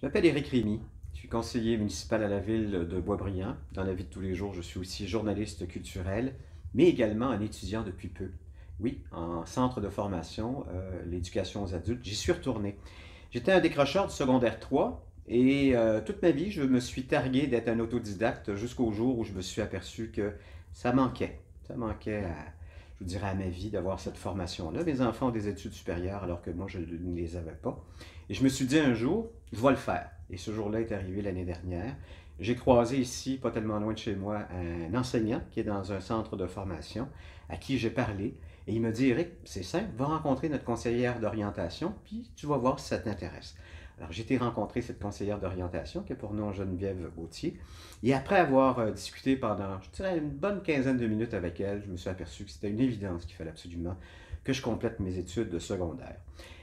Je m'appelle Éric Rémy, je suis conseiller municipal à la ville de Boisbriand. Dans la vie de tous les jours, je suis aussi journaliste culturel, mais également un étudiant depuis peu. Oui, en centre de formation, l'éducation aux adultes, j'y suis retourné. J'étais un décrocheur du secondaire 3 et toute ma vie, je me suis targué d'être un autodidacte jusqu'au jour où je me suis aperçu que ça manquait. Ça manquait je vous dirais, à ma vie d'avoir cette formation-là. Mes enfants ont des études supérieures alors que moi, je ne les avais pas. Et je me suis dit un jour, je vais le faire. Et ce jour-là est arrivé l'année dernière. J'ai croisé ici, pas tellement loin de chez moi, un enseignant qui est dans un centre de formation à qui j'ai parlé. Et il me dit, Éric, c'est simple, va rencontrer notre conseillère d'orientation, puis tu vas voir si ça t'intéresse. Alors, j'ai été rencontrer cette conseillère d'orientation, qui est pour nous Geneviève Gauthier. Et après avoir discuté pendant, je dirais, une bonne quinzaine de minutes avec elle, je me suis aperçu que c'était une évidence qu'il fallait absolument que je complète mes études de secondaire.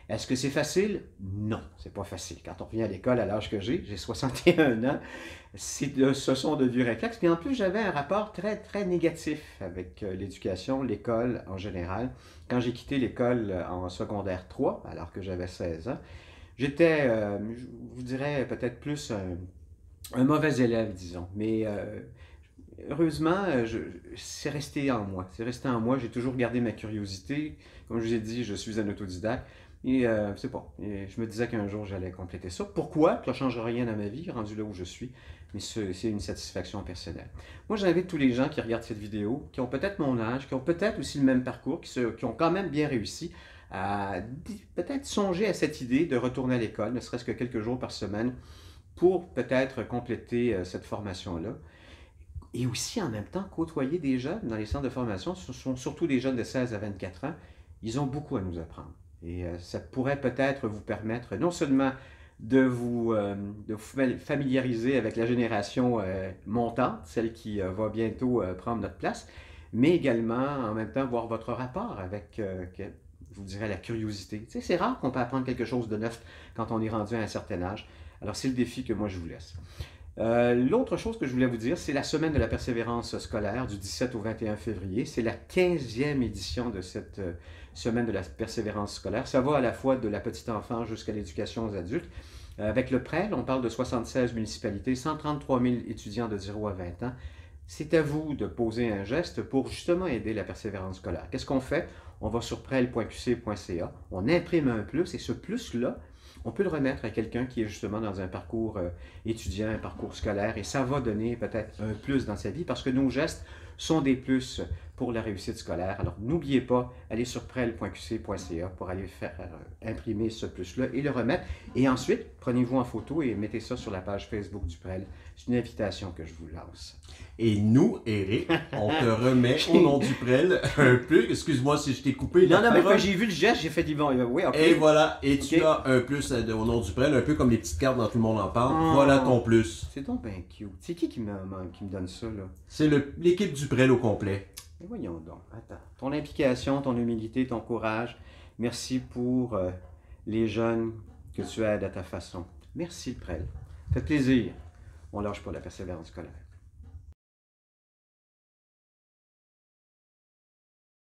Est-ce que c'est facile? Non, c'est pas facile. Quand on revient à l'école à l'âge que j'ai 61 ans, ce sont de vieux réflexes. Puis en plus, j'avais un rapport très, très négatif avec l'éducation, l'école en général. Quand j'ai quitté l'école en secondaire 3, alors que j'avais 16 ans, j'étais, je vous dirais, peut-être plus un mauvais élève, disons. Mais heureusement, c'est resté en moi. C'est resté en moi. J'ai toujours gardé ma curiosité. Comme je vous ai dit, je suis un autodidacte. Et c'est pas. Et je me disais qu'un jour, j'allais compléter ça. Pourquoi? Ça ne change rien dans ma vie, rendu là où je suis. Mais c'est une satisfaction personnelle. Moi, j'invite tous les gens qui regardent cette vidéo, qui ont peut-être mon âge, qui ont peut-être aussi le même parcours, qui ont quand même bien réussi, à peut-être songer à cette idée de retourner à l'école, ne serait-ce que quelques jours par semaine, pour peut-être compléter cette formation-là. Et aussi, en même temps, côtoyer des jeunes dans les centres de formation, ce sont surtout des jeunes de 16 à 24 ans, ils ont beaucoup à nous apprendre. Et ça pourrait peut-être vous permettre non seulement de vous familiariser avec la génération montante, celle qui va bientôt prendre notre place, mais également en même temps voir votre rapport avec, je vous dirais, la curiosité. Tu sais, c'est rare qu'on peut apprendre quelque chose de neuf quand on est rendu à un certain âge. Alors c'est le défi que moi je vous laisse. L'autre chose que je voulais vous dire, c'est la semaine de la persévérance scolaire du 17 au 21 février. C'est la 15e édition de cette semaine de la persévérance scolaire. Ça va à la fois de la petite enfance jusqu'à l'éducation aux adultes. Avec le PREL, on parle de 76 municipalités, 133 000 étudiants de 0 à 20 ans. C'est à vous de poser un geste pour justement aider la persévérance scolaire. Qu'est-ce qu'on fait? On va sur prel.qc.ca, on imprime un plus et ce plus-là, on peut le remettre à quelqu'un qui est justement dans un parcours étudiant, un parcours scolaire, et ça va donner peut-être un plus dans sa vie parce que nos gestes sont des plus pour la réussite scolaire. Alors n'oubliez pas, allez sur prel.qc.ca pour aller faire imprimer ce plus-là et le remettre. Et ensuite, prenez-vous en photo et mettez ça sur la page Facebook du Prel. C'est une invitation que je vous lance. Et nous, Éric, on te remet au nom du Prel un peu. Excuse-moi si je t'ai coupé la Non, mais parole. quand j'ai vu le geste, j'ai fait du bon. Oui, ok. Et voilà, et tu Ok. as un plus au nom du Prel, un peu comme les petites cartes dans Tout le monde en parle. Oh. Voilà ton plus. C'est donc bien cute. C'est qui me donne ça, là? C'est l'équipe du Prel au complet. Mais voyons donc, attends. Ton implication, ton humilité, ton courage. Merci pour les jeunes que tu aides à ta façon. Merci, le Prel. Ça fait plaisir. On lâche pas la persévérance scolaire.